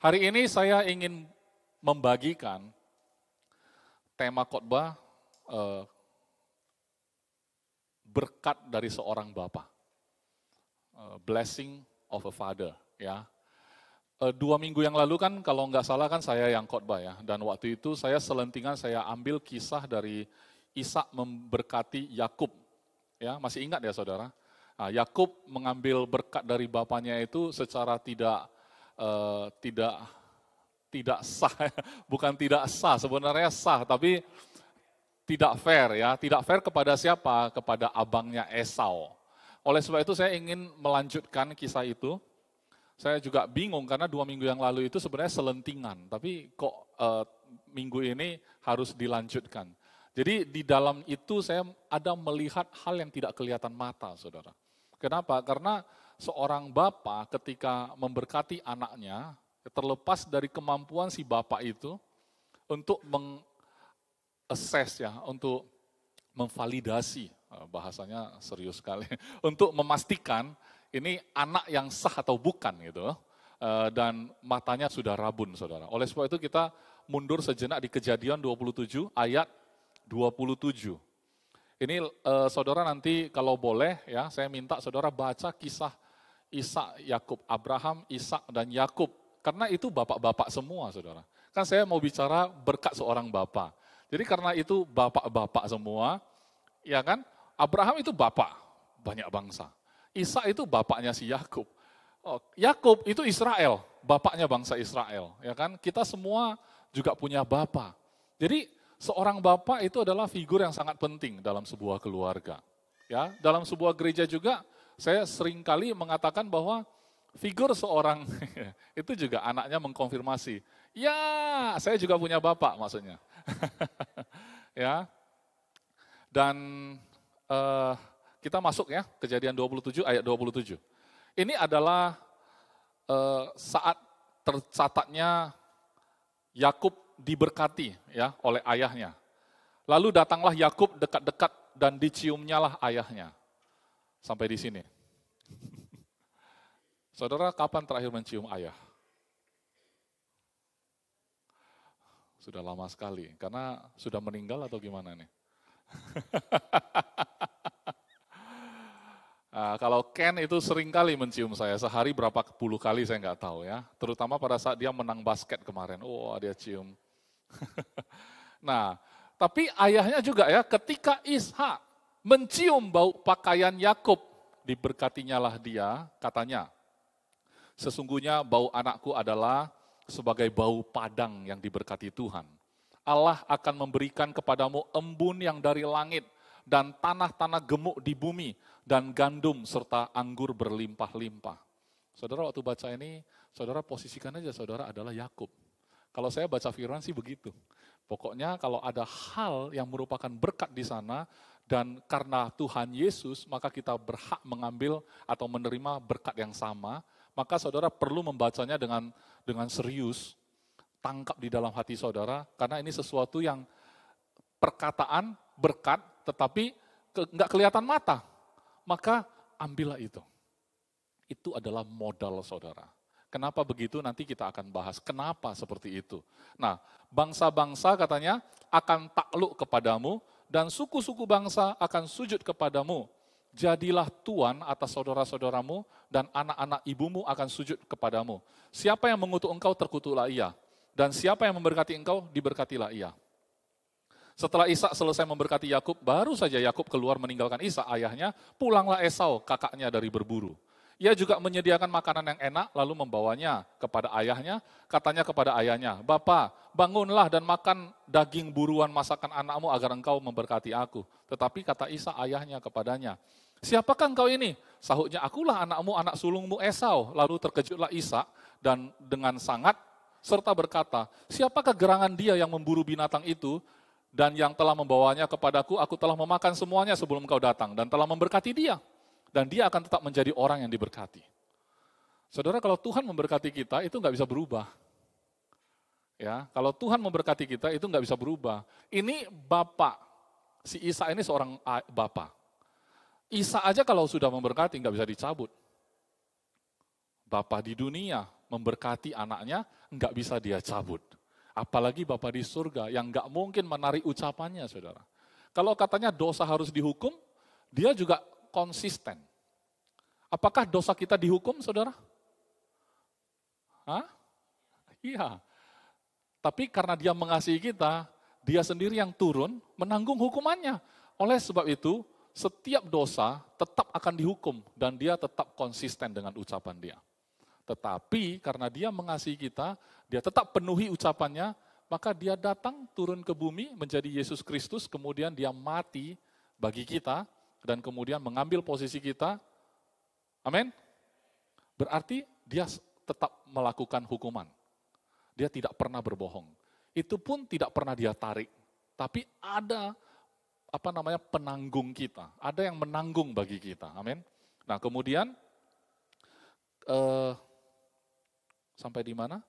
Hari ini saya ingin membagikan tema khotbah berkat dari seorang bapa. Blessing of a father, ya. 2 minggu yang lalu kan kalau nggak salah kan saya yang khotbah ya. Dan waktu itu saya selentingan saya ambil kisah dari Ishak memberkati Yakub. Ya, masih ingat ya saudara? Nah, Yakub mengambil berkat dari bapaknya itu secara tidak sah, bukan tidak sah, sebenarnya sah, tapi tidak fair ya. Tidak fair kepada siapa? Kepada abangnya Esau. Oleh sebab itu saya ingin melanjutkan kisah itu. Saya juga bingung karena 2 minggu yang lalu itu sebenarnya selentingan, tapi kok minggu ini harus dilanjutkan. Jadi di dalam itu saya ada melihat hal yang tidak kelihatan mata, saudara. Kenapa? Karena seorang bapak ketika memberkati anaknya, terlepas dari kemampuan si bapak itu untuk meng-assess ya, untuk memvalidasi, bahasanya serius sekali, untuk memastikan ini anak yang sah atau bukan gitu. Dan matanya sudah rabun, saudara. Oleh sebab itu kita mundur sejenak di Kejadian 27 ayat 27. Ini saudara nanti kalau boleh ya, saya minta saudara baca kisah Ishak, Yakub, Abraham, Ishak dan Yakub. Karena itu bapak-bapak semua, saudara. Kan saya mau bicara berkat seorang bapak. Jadi karena itu bapak-bapak semua, ya kan? Abraham itu bapak banyak bangsa. Ishak itu bapaknya si Yakub. Yakub itu Israel, bapaknya bangsa Israel, ya kan? Kita semua juga punya bapak. Jadi seorang bapak itu adalah figur yang sangat penting dalam sebuah keluarga. Ya, dalam sebuah gereja juga saya seringkali mengatakan bahwa figur seorang itu juga anaknya mengkonfirmasi. Ya, saya juga punya bapak maksudnya. Ya. Dan kita masuk ya, Kejadian 27 ayat 27. Ini adalah saat tercatatnya Yakub diberkati ya oleh ayahnya. Lalu datanglah Yakub dekat-dekat dan diciumnyalah ayahnya. Sampai di sini. Saudara, kapan terakhir mencium ayah? Sudah lama sekali, karena sudah meninggal atau gimana nih? Nah, kalau Ken itu sering kali mencium saya, sehari berapa puluh kali saya nggak tahu ya. Terutama pada saat dia menang basket kemarin, dia cium. Nah, tapi ayahnya juga ya, ketika Ishak mencium bau pakaian Yakub, diberkatinya lah dia, katanya, sesungguhnya bau anakku adalah sebagai bau padang yang diberkati Tuhan. Allah akan memberikan kepadamu embun yang dari langit, dan tanah-tanah gemuk di bumi, dan gandum serta anggur berlimpah-limpah. Saudara waktu baca ini, saudara posisikan aja saudara adalah Yakub. Kalau saya baca firman sih begitu. Pokoknya kalau ada hal yang merupakan berkat di sana, dan karena Tuhan Yesus, maka kita berhak mengambil atau menerima berkat yang sama, maka saudara perlu membacanya dengan serius, tangkap di dalam hati saudara, karena ini sesuatu yang perkataan, berkat, tetapi nggak kelihatan mata, maka ambillah itu. Itu adalah modal saudara. Kenapa begitu? Nanti kita akan bahas kenapa seperti itu. Nah, bangsa-bangsa katanya akan takluk kepadamu dan suku-suku bangsa akan sujud kepadamu. Jadilah tuan atas saudara-saudaramu dan anak-anak ibumu akan sujud kepadamu. Siapa yang mengutuk engkau, terkutuklah ia. Dan siapa yang memberkati engkau, diberkatilah ia. Setelah Ishak selesai memberkati Yakub, baru saja Yakub keluar meninggalkan Ishak ayahnya, pulanglah Esau kakaknya dari berburu. Ia juga menyediakan makanan yang enak, lalu membawanya kepada ayahnya, katanya kepada ayahnya, "Bapa, bangunlah dan makan daging buruan masakan anakmu agar engkau memberkati aku." Tetapi kata Ishak ayahnya kepadanya, "Siapakah engkau ini?" Sahutnya, "Akulah anakmu, anak sulungmu Esau." Lalu terkejutlah Ishak dan dengan sangat serta berkata, "Siapakah gerangan dia yang memburu binatang itu? Dan yang telah membawanya kepadaku, aku telah memakan semuanya sebelum engkau datang, dan telah memberkati dia. Dan dia akan tetap menjadi orang yang diberkati." Saudara, kalau Tuhan memberkati kita, itu nggak bisa berubah. Ya, kalau Tuhan memberkati kita, itu nggak bisa berubah. Ini bapak, si Ishak ini seorang bapak. Ishak aja kalau sudah memberkati, nggak bisa dicabut. Bapak di dunia memberkati anaknya, nggak bisa dia cabut. Apalagi Bapa di surga yang nggak mungkin menarik ucapannya, saudara. Kalau katanya dosa harus dihukum, dia juga konsisten. Apakah dosa kita dihukum, saudara? Hah? Iya. Tapi karena dia mengasihi kita, dia sendiri yang turun menanggung hukumannya. Oleh sebab itu, setiap dosa tetap akan dihukum dan dia tetap konsisten dengan ucapan dia. Tetapi karena dia mengasihi kita, dia tetap penuhi ucapannya, maka dia datang turun ke bumi menjadi Yesus Kristus, kemudian dia mati bagi kita dan kemudian mengambil posisi kita. Amin. Berarti dia tetap melakukan hukuman. Dia tidak pernah berbohong. Itu pun tidak pernah dia tarik. Tapi ada penanggung kita. Ada yang menanggung bagi kita. Amin. Nah, kemudian sampai di mana?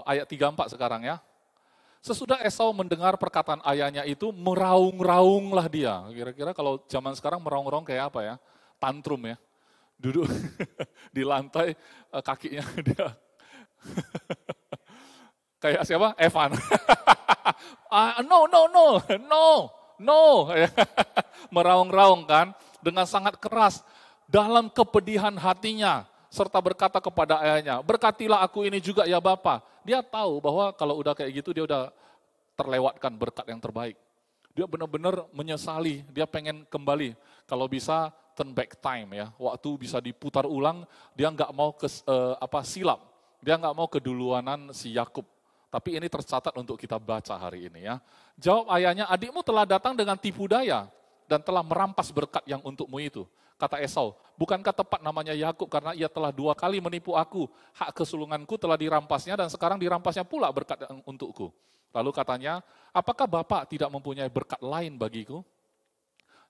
Ayat 34 sekarang ya. Sesudah Esau mendengar perkataan ayahnya itu, meraung-raunglah dia. Kira-kira kalau zaman sekarang meraung-raung kayak apa ya? Tantrum ya. Duduk di lantai, kakinya dia kayak siapa? Evan. No. Meraung-raung kan, dengan sangat keras, dalam kepedihan hatinya, serta berkata kepada ayahnya, berkatilah aku ini juga ya Bapa. Dia tahu bahwa kalau udah kayak gitu, dia udah terlewatkan berkat yang terbaik. Dia benar-benar menyesali, dia pengen kembali. Kalau bisa turn back time ya, waktu bisa diputar ulang, dia nggak mau silap, dia nggak mau keduluanan si Yakub. Tapi ini tercatat untuk kita baca hari ini ya. Jawab ayahnya, adikmu telah datang dengan tipu daya dan telah merampas berkat yang untukmu itu. Kata Esau, bukankah tepat namanya Yakub karena ia telah 2 kali menipu aku. Hak kesulunganku telah dirampasnya dan sekarang dirampasnya pula berkat yang untukku. Lalu katanya, apakah Bapak tidak mempunyai berkat lain bagiku?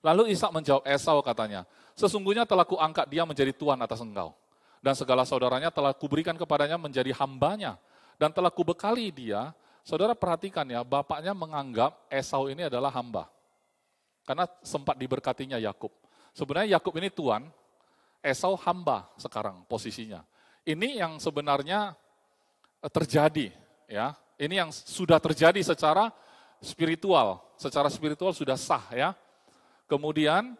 Lalu Ishak menjawab Esau katanya, sesungguhnya telah kuangkat dia menjadi tuan atas engkau. Dan segala saudaranya telah kuberikan kepadanya menjadi hambanya. Dan telah kubekali dia, saudara perhatikan ya, bapaknya menganggap Esau ini adalah hamba. Karena sempat diberkatinya Yakub. Sebenarnya Yakub ini tuan, Esau hamba sekarang posisinya. Ini yang sebenarnya terjadi ya. Ini yang sudah terjadi secara spiritual sudah sah ya. Kemudian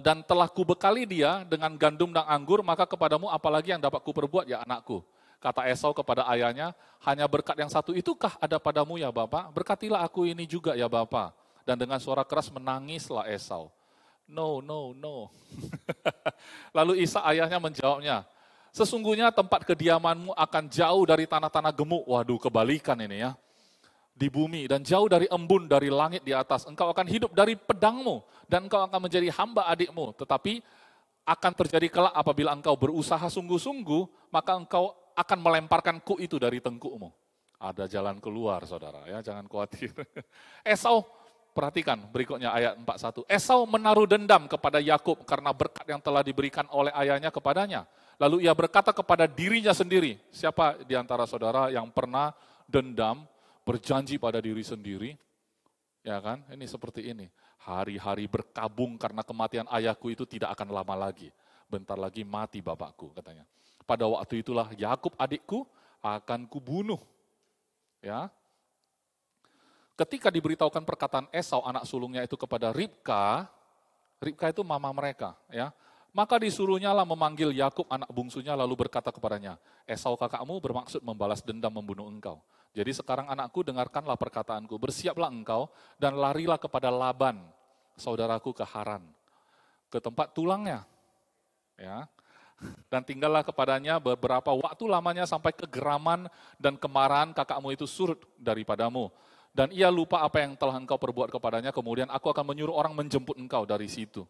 dan telah kubekali dia dengan gandum dan anggur, maka kepadamu apalagi yang dapat kuperbuat ya anakku. Kata Esau kepada ayahnya, hanya berkat yang satu itukah ada padamu ya Bapak? Berkatilah aku ini juga ya Bapak. Dan dengan suara keras menangislah Esau. No. Lalu Ishak ayahnya menjawabnya, sesungguhnya tempat kediamanmu akan jauh dari tanah-tanah gemuk. Waduh, kebalikan ini ya. Di bumi dan jauh dari embun, dari langit di atas. Engkau akan hidup dari pedangmu dan engkau akan menjadi hamba adikmu. Tetapi akan terjadi kelak apabila engkau berusaha sungguh-sungguh, maka engkau akan melemparkan kuk itu dari tengkukmu. Ada jalan keluar, saudara, ya, jangan khawatir. Esau, perhatikan berikutnya ayat 41. Esau menaruh dendam kepada Yakub karena berkat yang telah diberikan oleh ayahnya kepadanya. Lalu ia berkata kepada dirinya sendiri, siapa di antara saudara yang pernah dendam, berjanji pada diri sendiri? Ya kan, ini seperti ini. Hari-hari berkabung karena kematian ayahku itu tidak akan lama lagi. Bentar lagi mati bapakku, katanya. Pada waktu itulah Yakub adikku akan kubunuh. Ya. Ketika diberitahukan perkataan Esau anak sulungnya itu kepada Ribka itu mama mereka, ya. Maka disuruhnya lah memanggil Yakub anak bungsunya lalu berkata kepadanya, Esau kakakmu bermaksud membalas dendam membunuh engkau. Jadi sekarang anakku dengarkanlah perkataanku, bersiaplah engkau dan larilah kepada Laban, saudaraku ke Haran, ke tempat tulangnya. Ya. Dan tinggallah kepadanya beberapa waktu lamanya sampai kegeraman dan kemarahan kakakmu itu surut daripadamu. Dan ia lupa apa yang telah engkau perbuat kepadanya, kemudian aku akan menyuruh orang menjemput engkau dari situ.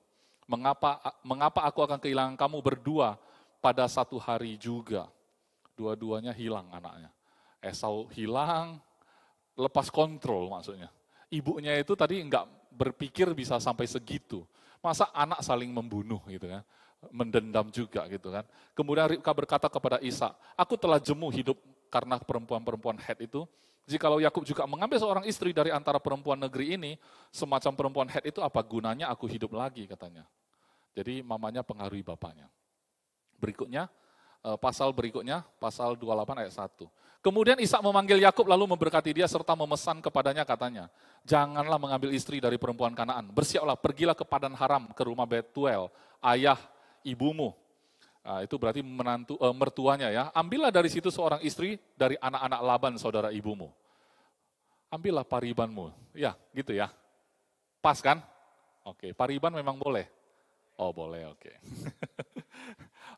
Mengapa aku akan kehilangan kamu berdua pada satu hari juga? Dua-duanya hilang anaknya. Esau hilang, lepas kontrol maksudnya. Ibunya itu tadi enggak berpikir bisa sampai segitu. Masa anak saling membunuh gitu kan? Mendendam juga gitu kan. Kemudian Ribka berkata kepada Ishak, aku telah jemu hidup karena perempuan-perempuan Het itu. Jikalau Yakub juga mengambil seorang istri dari antara perempuan negeri ini, semacam perempuan Het itu apa gunanya aku hidup lagi katanya. Jadi mamanya pengaruhi bapaknya. Berikutnya, pasal 28 ayat 1. Kemudian Ishak memanggil Yakub lalu memberkati dia serta memesan kepadanya katanya, janganlah mengambil istri dari perempuan Kanaan, bersiaplah, pergilah ke Padan Haram, ke rumah Betuel, ayah ibumu. Nah, itu berarti mertuanya ya. Ambillah dari situ seorang istri dari anak-anak Laban, saudara ibumu. Ambillah paribanmu. Ya, gitu ya. Pas kan? Oke, pariban memang boleh. Oh boleh, oke.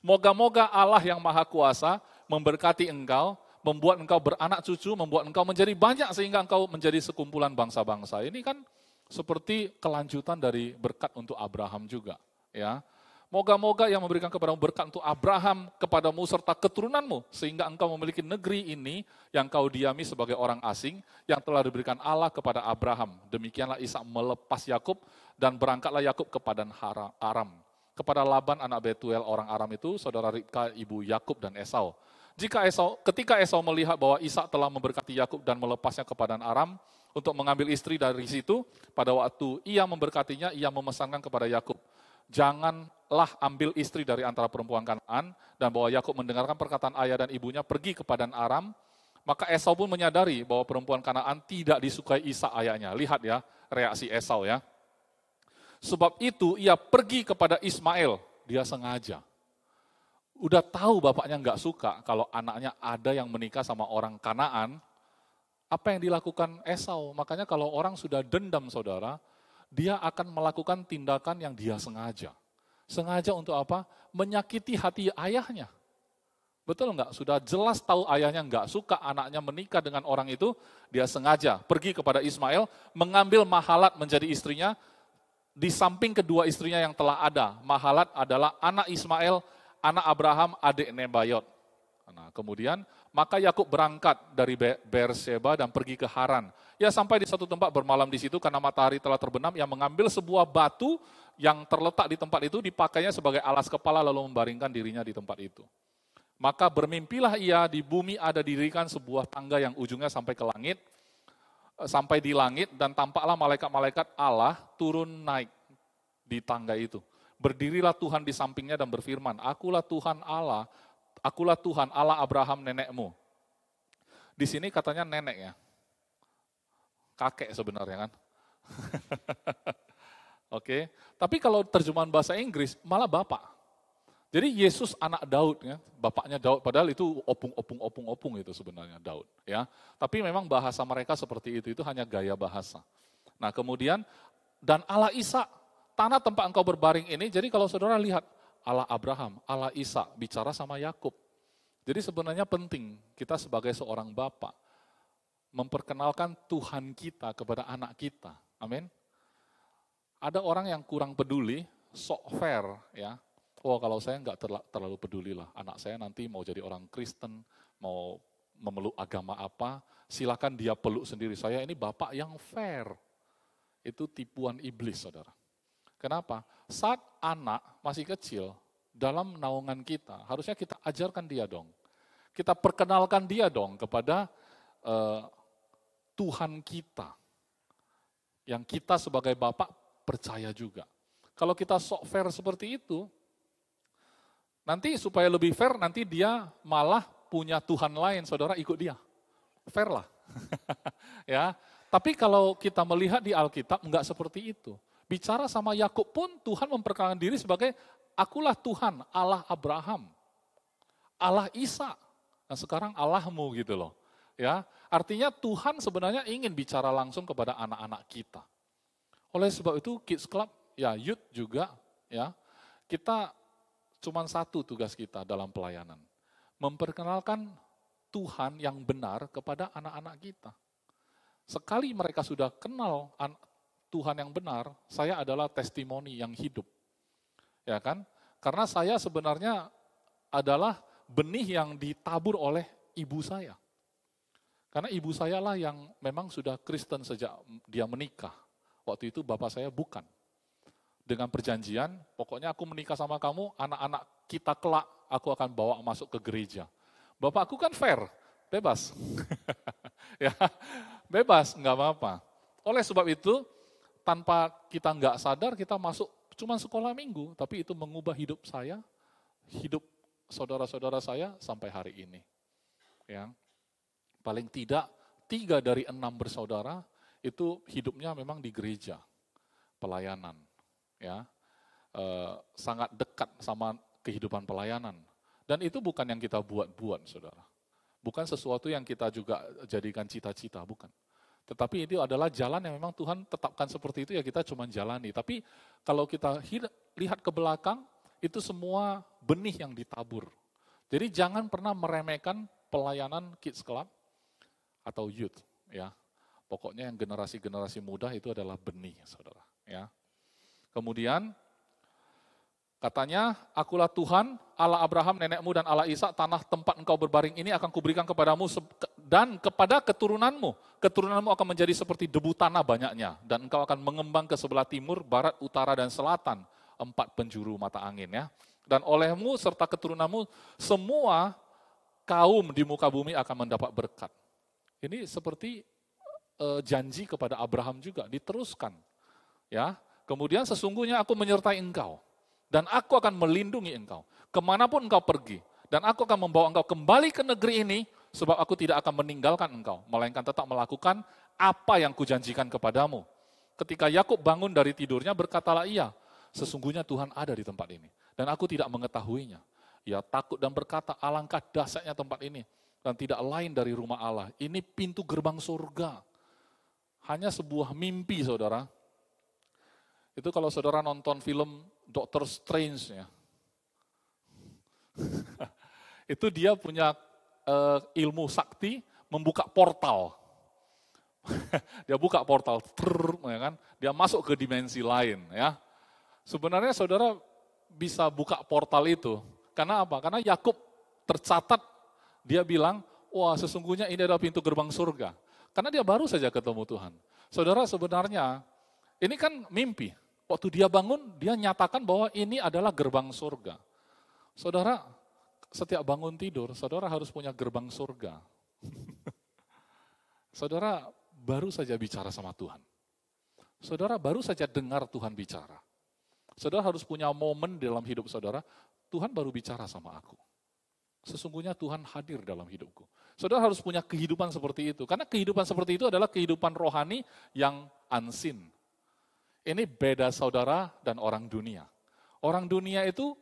Moga-moga Allah yang Maha Kuasa memberkati engkau, membuat engkau beranak cucu, membuat engkau menjadi banyak sehingga engkau menjadi sekumpulan bangsa-bangsa. Ini kan seperti kelanjutan dari berkat untuk Abraham juga, ya. Moga-moga yang memberikan kepadamu berkat untuk Abraham, kepadamu serta keturunanmu, sehingga engkau memiliki negeri ini yang kau diami sebagai orang asing, yang telah diberikan Allah kepada Abraham. Demikianlah Ishak melepas Yakub, dan berangkatlah Yakub ke Padan Aram. Kepada Laban anak Betuel orang Aram itu, saudara Ribka ibu Yakub dan Esau. Ketika Esau melihat bahwa Ishak telah memberkati Yakub dan melepasnya ke Padan Aram, untuk mengambil istri dari situ, pada waktu ia memberkatinya, ia memesankan kepada Yakub, janganlah ambil istri dari antara perempuan Kanaan, dan bahwa Yakub mendengarkan perkataan ayah dan ibunya pergi ke Padan Aram, maka Esau pun menyadari bahwa perempuan Kanaan tidak disukai Ishak ayahnya. Lihat ya, reaksi Esau ya. Sebab itu ia pergi kepada Ismail, dia sengaja. Udah tahu bapaknya nggak suka kalau anaknya ada yang menikah sama orang Kanaan, apa yang dilakukan Esau? Makanya kalau orang sudah dendam saudara, dia akan melakukan tindakan yang dia sengaja. Sengaja untuk apa? Menyakiti hati ayahnya. Betul nggak? Sudah jelas tahu ayahnya nggak suka anaknya menikah dengan orang itu, dia sengaja pergi kepada Ismail, mengambil Mahalat menjadi istrinya, di samping kedua istrinya yang telah ada. Mahalat adalah anak Ismail, anak Abraham, adik Nebayot. Nah, kemudian maka Yakub berangkat dari Beersheba dan pergi ke Haran. Ia sampai di satu tempat bermalam di situ karena matahari telah terbenam. Ia mengambil sebuah batu yang terletak di tempat itu, dipakainya sebagai alas kepala lalu membaringkan dirinya di tempat itu. Maka bermimpilah ia, di bumi ada didirikan sebuah tangga yang ujungnya sampai ke langit, sampai di langit, dan tampaklah malaikat-malaikat Allah turun naik di tangga itu. Berdirilah Tuhan di sampingnya dan berfirman, akulah Tuhan Allah Abraham nenekmu. Di sini katanya nenek ya, kakek sebenarnya kan. Oke, tapi kalau terjemahan bahasa Inggris malah bapak. Jadi Yesus anak Daud ya, bapaknya Daud, padahal itu opung itu sebenarnya Daud ya. Tapi memang bahasa mereka seperti itu hanya gaya bahasa. Nah kemudian, dan Allah Ishak, tanah tempat engkau berbaring ini, jadi kalau saudara lihat, Allah Abraham, Allah Ishak, bicara sama Yakub. Jadi sebenarnya penting kita sebagai seorang bapak, memperkenalkan Tuhan kita kepada anak kita, amin. Ada orang yang kurang peduli, sok fair ya. Oh kalau saya nggak terlalu peduli lah, anak saya nanti mau jadi orang Kristen, mau memeluk agama apa, silakan dia peluk sendiri. Saya ini bapak yang fair. Itu tipuan iblis saudara. Kenapa? Saat anak masih kecil, dalam naungan kita, harusnya kita ajarkan dia dong. Kita perkenalkan dia dong kepada Tuhan kita. Yang kita sebagai bapak percaya juga. Kalau kita sok fair seperti itu, nanti supaya lebih fair, nanti dia malah punya Tuhan lain, saudara ikut dia. Fair lah. Ya. Tapi kalau kita melihat di Alkitab, enggak seperti itu. Bicara sama Yakub pun Tuhan memperkenalkan diri sebagai, akulah Tuhan, Allah Abraham, Allah Ishak, nah sekarang Allahmu gitu loh. Ya, artinya Tuhan sebenarnya ingin bicara langsung kepada anak-anak kita. Oleh sebab itu Kids Club, ya youth juga, ya kita cuma satu tugas kita dalam pelayanan. Memperkenalkan Tuhan yang benar kepada anak-anak kita. Sekali mereka sudah kenal Tuhan yang benar, saya adalah testimoni yang hidup. Ya kan? Karena saya sebenarnya adalah benih yang ditabur oleh ibu saya. Karena ibu saya lah yang memang sudah Kristen sejak dia menikah. Waktu itu bapak saya bukan. Dengan perjanjian, pokoknya aku menikah sama kamu, anak-anak kita kelak, aku akan bawa masuk ke gereja. Bapakku kan fair, bebas. Ya, bebas, nggak apa-apa. Oleh sebab itu, tanpa kita nggak sadar, kita masuk cuma sekolah minggu, tapi itu mengubah hidup saya, hidup saudara-saudara saya sampai hari ini. Ya. Paling tidak 3 dari 6 bersaudara itu hidupnya memang di gereja, pelayanan. Ya. Sangat dekat sama kehidupan pelayanan. Dan itu bukan yang kita buat-buat, saudara. Bukan sesuatu yang kita juga jadikan cita-cita, bukan. Tetapi itu adalah jalan yang memang Tuhan tetapkan seperti itu, ya kita cuma jalani. Tapi kalau kita lihat ke belakang, itu semua benih yang ditabur. Jadi jangan pernah meremehkan pelayanan Kids Club atau youth. Ya. Pokoknya yang generasi-generasi muda itu adalah benih, saudara. Ya. Kemudian, katanya, akulah Tuhan, Allah Abraham, nenekmu dan Allah Ishak, tanah tempat engkau berbaring ini akan kuberikan kepadamu dan kepada keturunanmu. Keturunanmu akan menjadi seperti debu tanah banyaknya. Dan engkau akan mengembang ke sebelah timur, barat, utara, dan selatan. 4 penjuru mata angin. Ya. Dan olehmu serta keturunanmu, semua kaum di muka bumi akan mendapat berkat. Ini seperti janji kepada Abraham juga, diteruskan. Ya. Kemudian sesungguhnya aku menyertai engkau. Dan aku akan melindungi engkau, kemanapun engkau pergi. Dan aku akan membawa engkau kembali ke negeri ini, sebab aku tidak akan meninggalkan engkau, melainkan tetap melakukan apa yang kujanjikan kepadamu. Ketika Yakub bangun dari tidurnya, berkatalah ia, sesungguhnya Tuhan ada di tempat ini, dan aku tidak mengetahuinya. Ia takut dan berkata, alangkah dahsyatnya tempat ini, dan tidak lain dari rumah Allah. Ini pintu gerbang surga. Hanya sebuah mimpi, saudara. Itu kalau saudara nonton film Doctor Strange, ya. Itu dia punya ilmu sakti membuka portal. Dia buka portal, ya kan? Dia masuk ke dimensi lain. Ya. Sebenarnya saudara bisa buka portal itu. Karena apa? Karena Yakub tercatat, dia bilang, wah sesungguhnya ini adalah pintu gerbang surga. Karena dia baru saja ketemu Tuhan. Saudara sebenarnya, ini kan mimpi. Waktu dia bangun, dia nyatakan bahwa ini adalah gerbang surga. Saudara, setiap bangun tidur, saudara harus punya gerbang surga. Saudara baru saja bicara sama Tuhan. Saudara baru saja dengar Tuhan bicara. Saudara harus punya momen dalam hidup saudara, Tuhan baru bicara sama aku. Sesungguhnya Tuhan hadir dalam hidupku. Saudara harus punya kehidupan seperti itu. Karena kehidupan seperti itu adalah kehidupan rohani yang unseen. Ini beda saudara dan orang dunia. Orang dunia itu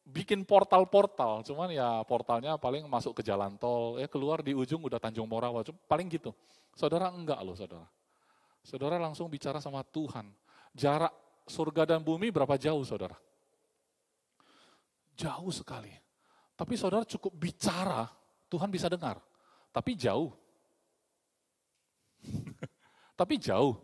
bikin portal-portal, cuman ya portalnya paling masuk ke jalan tol, ya keluar di ujung udah Tanjung Morawa, paling gitu. Saudara enggak loh saudara. Saudara langsung bicara sama Tuhan. Jarak surga dan bumi berapa jauh saudara? Jauh sekali. Tapi saudara cukup bicara, Tuhan bisa dengar. Tapi jauh. Tapi jauh.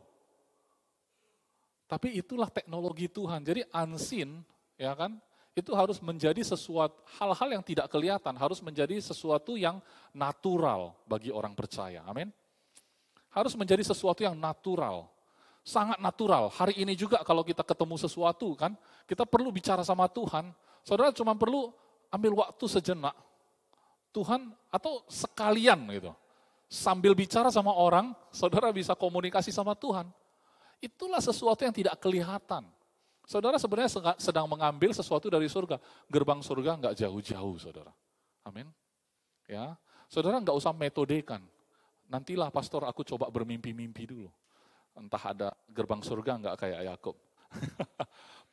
Tapi itulah teknologi Tuhan. Jadi unseen, ya kan? Itu harus menjadi sesuatu hal-hal yang tidak kelihatan, harus menjadi sesuatu yang natural bagi orang percaya. Amin. Harus menjadi sesuatu yang natural. Sangat natural. Hari ini juga kalau kita ketemu sesuatu kan, kita perlu bicara sama Tuhan. Saudara cuma perlu ambil waktu sejenak. Tuhan atau sekalian gitu. Sambil bicara sama orang, saudara bisa komunikasi sama Tuhan. Itulah sesuatu yang tidak kelihatan. Saudara sebenarnya sedang mengambil sesuatu dari surga. Gerbang surga enggak jauh-jauh, saudara. Amin. Ya, saudara enggak usah metodekan. Nantilah pastor aku coba bermimpi-mimpi dulu. Entah ada gerbang surga enggak kayak Yakub.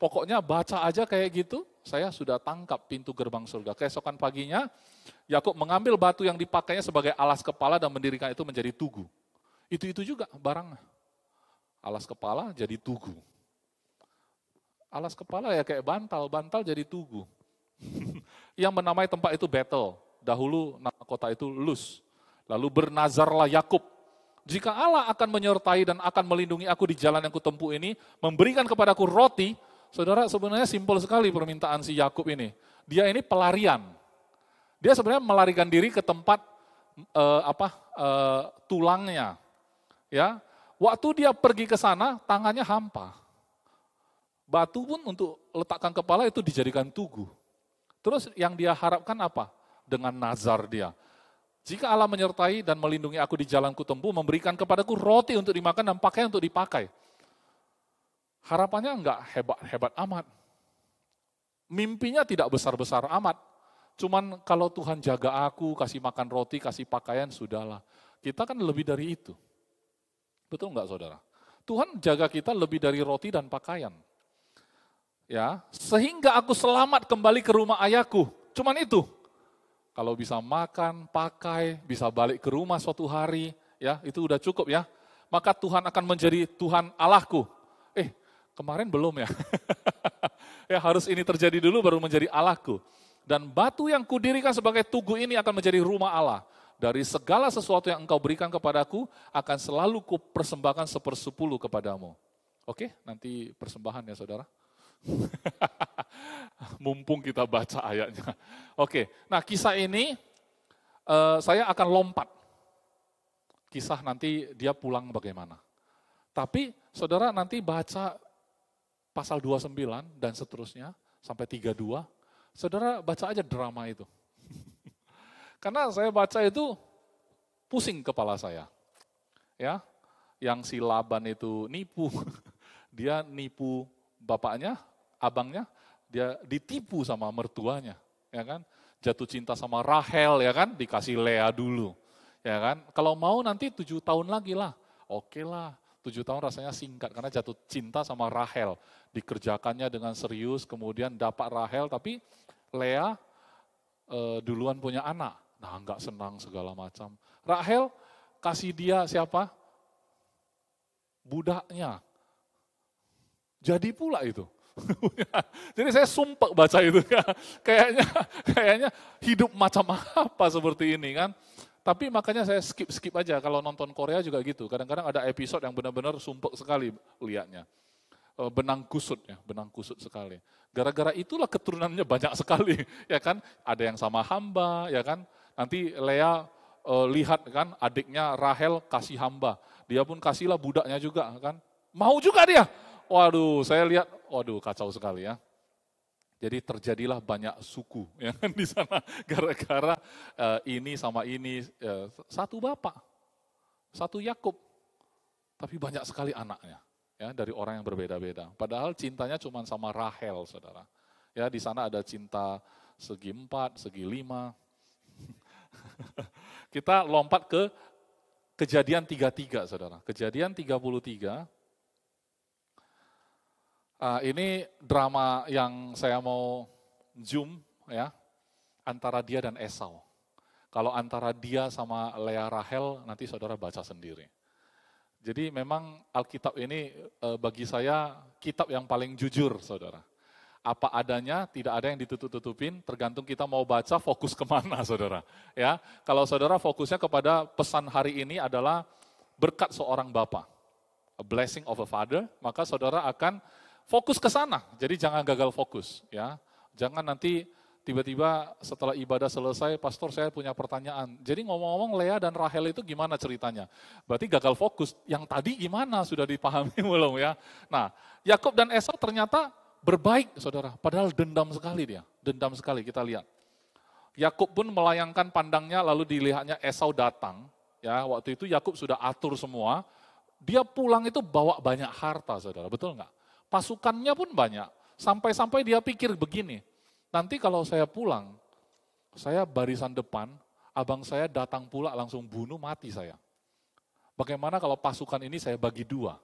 Pokoknya baca aja kayak gitu, saya sudah tangkap pintu gerbang surga. Keesokan paginya, Yakub mengambil batu yang dipakainya sebagai alas kepala dan mendirikan itu menjadi tugu. Itu juga barangnya. Alas kepala jadi tugu. Alas kepala ya kayak bantal, bantal jadi tugu. Yang menamai tempat itu Betel. Dahulu nama kota itu Luz. Lalu bernazarlah Yakub. Jika Allah akan menyertai dan akan melindungi aku di jalan yang kutempuh ini, memberikan kepadaku roti, saudara sebenarnya simpel sekali permintaan si Yakub ini. Dia ini pelarian. Dia sebenarnya melarikan diri ke tempat tulangnya. Ya, waktu dia pergi ke sana, tangannya hampa. Batu pun untuk letakkan kepala itu dijadikan tugu. Terus yang dia harapkan apa? Dengan nazar dia. Jika Allah menyertai dan melindungi aku di jalanku tempuh, memberikan kepadaku roti untuk dimakan dan pakaian untuk dipakai. Harapannya enggak hebat-hebat amat. Mimpinya tidak besar-besar amat. Cuman kalau Tuhan jaga aku, kasih makan roti, kasih pakaian, sudahlah. Kita kan lebih dari itu. Betul enggak saudara? Tuhan jaga kita lebih dari roti dan pakaian. Ya, sehingga aku selamat kembali ke rumah ayahku. Cuman itu. Kalau bisa makan, pakai, bisa balik ke rumah suatu hari, ya itu udah cukup ya. Maka Tuhan akan menjadi Tuhan Allahku. Kemarin belum ya. Ya harus ini terjadi dulu baru menjadi Allahku. Dan batu yang kudirikan sebagai tugu ini akan menjadi rumah Allah. Dari segala sesuatu yang engkau berikan kepadaku, akan selalu kupersembahkan 1/10 kepadamu. Oke, nanti persembahan ya saudara. Mumpung kita baca ayatnya. Oke, nah kisah ini saya akan lompat. Kisah nanti dia pulang bagaimana. Tapi saudara nanti baca pasal 29 dan seterusnya sampai 32, saudara baca aja drama itu. Karena saya baca itu pusing kepala saya. Ya, yang si Laban itu nipu. Dia nipu bapaknya, abangnya, dia ditipu sama mertuanya, ya kan? Jatuh cinta sama Rahel, ya kan? Dikasih Lea dulu, ya kan? Kalau mau nanti 7 tahun lagi lah, oke lah. 7 tahun rasanya singkat karena jatuh cinta sama Rahel. Dikerjakannya dengan serius, kemudian dapat Rahel, tapi Lea duluan punya anak. Nah enggak senang segala macam. Rahel kasih dia siapa? Budaknya. Jadi pula itu. Jadi saya sumpah baca itu. Kayaknya hidup macam apa seperti ini kan. Tapi makanya saya skip aja. Kalau nonton Korea juga gitu. Kadang-kadang ada episode yang benar-benar sumpah sekali lihatnya. Benang kusut sekali. Gara-gara itulah keturunannya banyak sekali. Ya kan, ada yang sama hamba, ya kan. Nanti Lea lihat kan adiknya Rahel kasih hamba. Dia pun kasihlah budaknya juga kan. Mau juga dia. Waduh, saya lihat, kacau sekali ya. Jadi terjadilah banyak suku ya kan di sana gara-gara ini sama ini satu bapak, satu Yakub, tapi banyak sekali anaknya ya dari orang yang berbeda-beda. Padahal cintanya cuma sama Rahel, saudara. Ya di sana ada cinta segi 4, segi 5. Kita lompat ke Kejadian 33, saudara. Kejadian 33. Ini drama yang saya mau zoom ya, antara dia dan Esau. Kalau antara dia sama Lea Rahel, nanti saudara baca sendiri. Jadi memang Alkitab ini bagi saya kitab yang paling jujur, saudara. Apa adanya, tidak ada yang ditutup-tutupin, tergantung kita mau baca fokus kemana, saudara. Ya, kalau saudara fokusnya kepada pesan hari ini adalah berkat seorang bapa, a blessing of a father, maka saudara akan fokus ke sana, jadi jangan gagal fokus ya. Jangan nanti tiba-tiba setelah ibadah selesai, pastor saya punya pertanyaan. Jadi ngomong-ngomong Lea dan Rahel itu gimana ceritanya? Berarti gagal fokus. Yang tadi gimana sudah dipahami belum ya? Nah, Yakub dan Esau ternyata berbaik saudara, padahal dendam sekali dia. Dendam sekali kita lihat. Yakub pun melayangkan pandangnya lalu dilihatnya Esau datang. Ya, waktu itu Yakub sudah atur semua. Dia pulang itu bawa banyak harta saudara, betul nggak? Pasukannya pun banyak, sampai-sampai dia pikir begini, nanti kalau saya pulang, saya barisan depan, abang saya datang pula langsung bunuh mati saya. Bagaimana kalau pasukan ini saya bagi 2?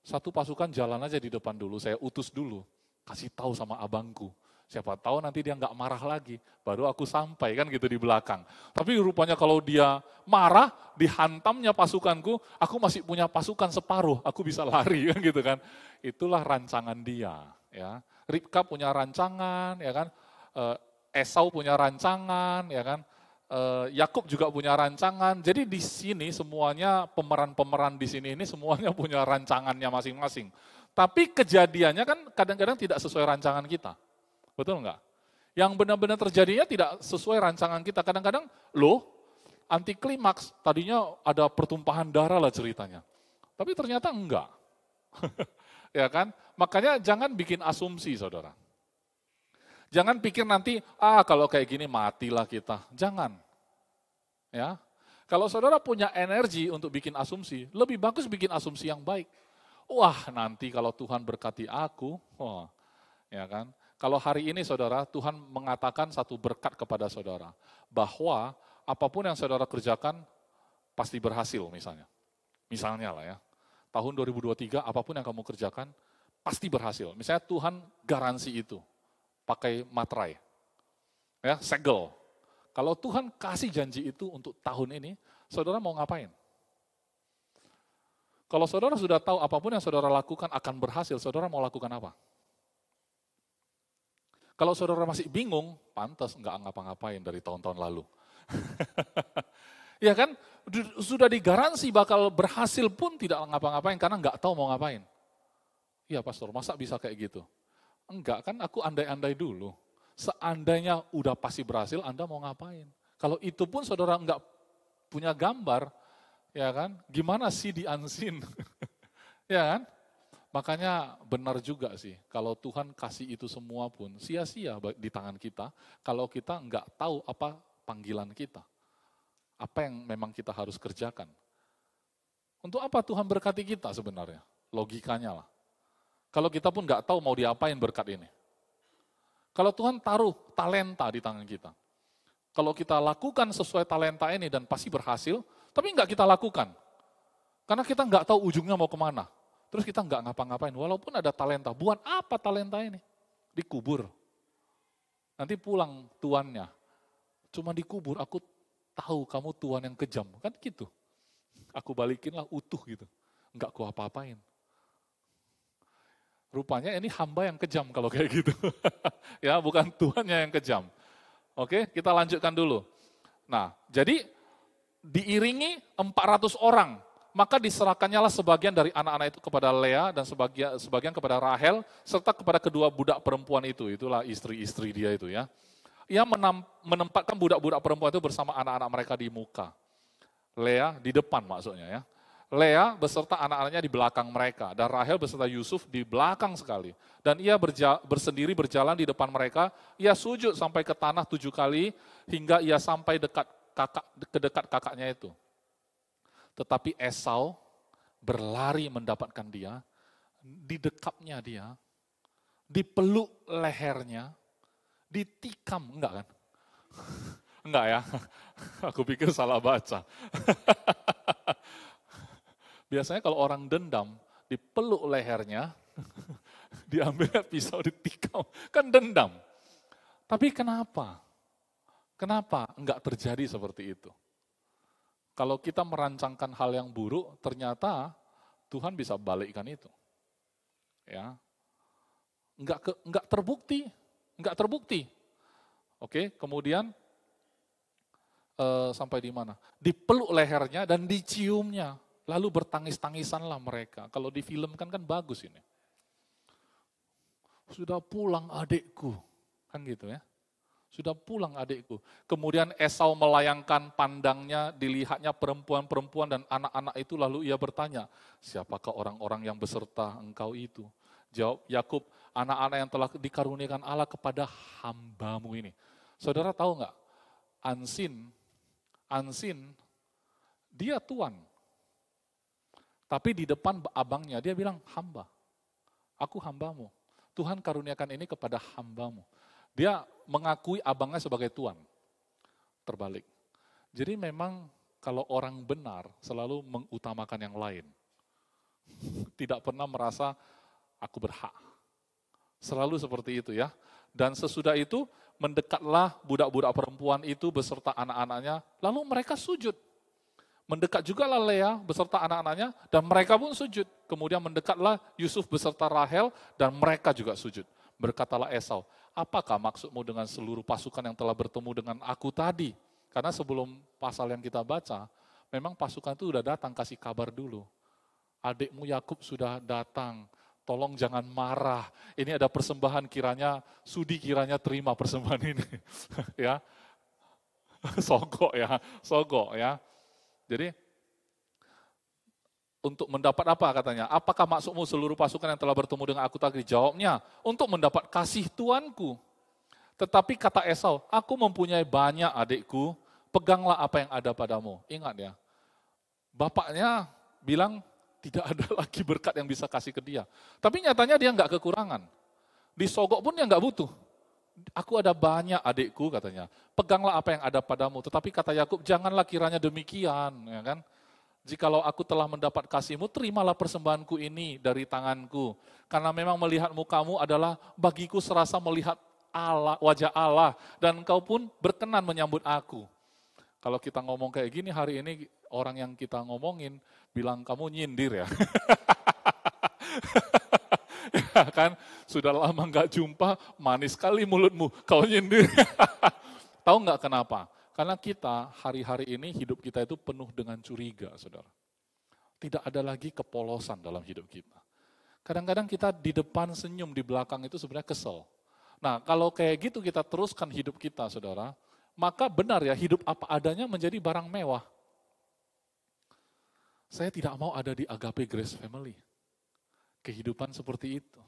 Satu pasukan jalan aja di depan dulu, saya utus dulu, kasih tahu sama abangku. Siapa tahu nanti dia nggak marah lagi, baru aku sampai kan gitu di belakang. Tapi rupanya kalau dia marah, dihantamnya pasukanku, aku masih punya pasukan separuh, aku bisa lari kan gitu kan. Itulah rancangan dia. Ya, Ribka punya rancangan, ya kan. Esau punya rancangan, ya kan. Yakub juga punya rancangan. Jadi di sini semuanya pemeran-pemeran di sini ini semuanya punya rancangannya masing-masing. Tapi kejadiannya kan kadang-kadang tidak sesuai rancangan kita. Betul enggak? Yang benar-benar terjadinya tidak sesuai rancangan kita. Kadang-kadang, anti klimaks, tadinya ada pertumpahan darah lah ceritanya. Tapi ternyata enggak. Ya kan? Makanya jangan bikin asumsi, saudara. Jangan pikir nanti, kalau kayak gini matilah kita. Jangan. Ya. Kalau saudara punya energi untuk bikin asumsi, lebih bagus bikin asumsi yang baik. Wah, nanti kalau Tuhan berkati aku, ya kan? Kalau hari ini saudara, Tuhan mengatakan satu berkat kepada saudara, bahwa apapun yang saudara kerjakan, pasti berhasil misalnya. Misalnya lah ya, tahun 2023 apapun yang kamu kerjakan, pasti berhasil. Misalnya Tuhan garansi itu, pakai materai, ya, segel. Kalau Tuhan kasih janji itu untuk tahun ini, saudara mau ngapain? Kalau saudara sudah tahu apapun yang saudara lakukan akan berhasil, saudara mau lakukan apa? Kalau saudara masih bingung, pantas nggak ngapa-ngapain dari tahun-tahun lalu. Ya kan, sudah digaransi bakal berhasil pun tidak ngapa-ngapain karena nggak tahu mau ngapain. Iya pastor, masa bisa kayak gitu? Enggak kan, aku andai-andai dulu. Seandainya udah pasti berhasil, Anda mau ngapain? Kalau itu pun saudara nggak punya gambar, ya kan? Gimana sih di unseen? Ya kan? Makanya benar juga sih, kalau Tuhan kasih itu semua pun sia-sia di tangan kita, kalau kita nggak tahu apa panggilan kita. Apa yang memang kita harus kerjakan. Untuk apa Tuhan berkati kita sebenarnya? Logikanya lah. Kalau kita pun nggak tahu mau diapain berkat ini. Kalau Tuhan taruh talenta di tangan kita. Kalau kita lakukan sesuai talenta ini dan pasti berhasil, tapi nggak kita lakukan. Karena kita nggak tahu ujungnya mau kemana. Terus kita nggak ngapa-ngapain, walaupun ada talenta. Buat apa talenta ini? Dikubur. Nanti pulang tuannya. Cuma dikubur, aku tahu kamu tuan yang kejam. Kan gitu. Aku balikinlah utuh gitu. Nggak ku apa-apain. Rupanya ini hamba yang kejam kalau kayak gitu. Ya, bukan tuannya yang kejam. Oke, kita lanjutkan dulu. Nah, jadi diiringi 400 orang. Maka diserahkannya lah sebagian dari anak-anak itu kepada Lea dan sebagian kepada Rahel serta kepada kedua budak perempuan itu. Itulah istri-istri dia itu ya. Ia menempatkan budak-budak perempuan itu bersama anak-anak mereka di muka. Lea di depan maksudnya ya. Lea beserta anak-anaknya di belakang mereka dan Rahel beserta Yusuf di belakang sekali. Dan ia bersendiri berjalan di depan mereka. Ia sujud sampai ke tanah 7 kali hingga ia sampai dekat kakaknya itu. Tetapi Esau berlari mendapatkan dia, didekapnya dia, dipeluk lehernya, ditikam, enggak kan? Enggak ya, aku pikir salah baca. Biasanya kalau orang dendam, dipeluk lehernya, diambil pisau ditikam, kan dendam. Tapi kenapa? Kenapa enggak terjadi seperti itu? Kalau kita merancangkan hal yang buruk, ternyata Tuhan bisa balikkan itu. Ya, enggak terbukti. Oke, kemudian sampai di mana? Dipeluk lehernya dan diciumnya, lalu bertangis-tangisanlah mereka. Kalau di film kan bagus ini. Sudah pulang adikku, kan gitu ya. Sudah pulang adikku. Kemudian Esau melayangkan pandangnya, dilihatnya perempuan-perempuan dan anak-anak itu, lalu ia bertanya, siapakah orang-orang yang beserta engkau itu? Jawab Yakub, anak-anak yang telah dikaruniakan Allah kepada hambamu ini. Saudara tahu nggak? Ansin, dia tuan. Tapi di depan abangnya dia bilang hamba. Aku hambamu. Tuhan karuniakan ini kepada hambamu. Dia mengakui abangnya sebagai tuan. Terbalik. Jadi memang kalau orang benar selalu mengutamakan yang lain. Tidak pernah merasa aku berhak. Selalu seperti itu ya. Dan sesudah itu mendekatlah budak-budak perempuan itu beserta anak-anaknya. Lalu mereka sujud. Mendekat juga lah Lea beserta anak-anaknya dan mereka pun sujud. Kemudian mendekatlah Yusuf beserta Rahel dan mereka juga sujud. Berkatalah Esau, apakah maksudmu dengan seluruh pasukan yang telah bertemu dengan aku tadi? Karena sebelum pasal yang kita baca, memang pasukan itu sudah datang kasih kabar dulu. Adikmu Yakub sudah datang, tolong jangan marah. Ini ada persembahan kiranya, sudi kiranya terima persembahan ini. Ya, sogok ya. Jadi, untuk mendapat apa katanya? Apakah maksudmu seluruh pasukan yang telah bertemu dengan aku tadi? Jawabnya, untuk mendapat kasih tuanku. Tetapi kata Esau, aku mempunyai banyak adikku, peganglah apa yang ada padamu. Ingat ya, bapaknya bilang tidak ada lagi berkat yang bisa kasih ke dia. Tapi nyatanya dia nggak kekurangan. Disogok pun dia nggak butuh. Aku ada banyak adikku katanya. Peganglah apa yang ada padamu. Tetapi kata Yakub, janganlah kiranya demikian, ya kan? Jikalau aku telah mendapat kasihmu, terimalah persembahanku ini dari tanganku. Karena memang melihat mukamu adalah bagiku serasa melihat Allah, wajah Allah. Dan engkau pun berkenan menyambut aku. Kalau kita ngomong kayak gini hari ini, orang yang kita ngomongin bilang kamu nyindir ya. Ya kan, sudah lama nggak jumpa, manis sekali mulutmu, kau nyindir. Tahu nggak kenapa? Karena kita hari-hari ini hidup kita itu penuh dengan curiga, saudara. Tidak ada lagi kepolosan dalam hidup kita. Kadang-kadang kita di depan senyum, di belakang itu sebenarnya kesel. Nah, kalau kayak gitu kita teruskan hidup kita, saudara, maka benar ya, hidup apa adanya menjadi barang mewah. Saya tidak mau ada di Agape Grace Family. Kehidupan seperti itu.